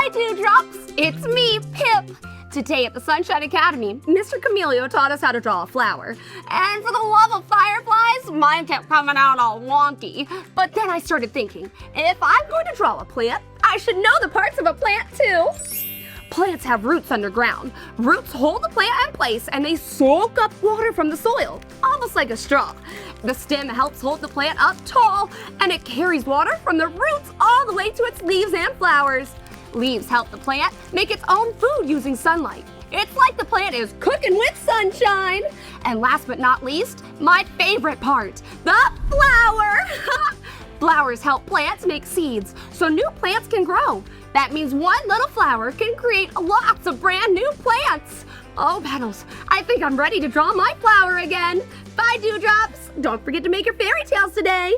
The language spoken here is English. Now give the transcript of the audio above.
Hi, Dewdrops! It's me, Pip! Today at the Sunshine Academy, Mr. Camelio taught us how to draw a flower. And for the love of fireflies, mine kept coming out all wonky. But then I started thinking, if I'm going to draw a plant, I should know the parts of a plant too. Plants have roots underground. Roots hold the plant in place and they soak up water from the soil, almost like a straw. The stem helps hold the plant up tall, and it carries water from the roots all the way to its leaves and flowers. Leaves help the plant make its own food using sunlight. It's like the plant is cooking with sunshine. And last but not least, my favorite part, the flower. Flowers help plants make seeds, so new plants can grow. That means one little flower can create lots of brand new plants. Oh, Petals, I think I'm ready to draw my flower again. Bye, Dewdrops. Don't forget to make your fairy tales today.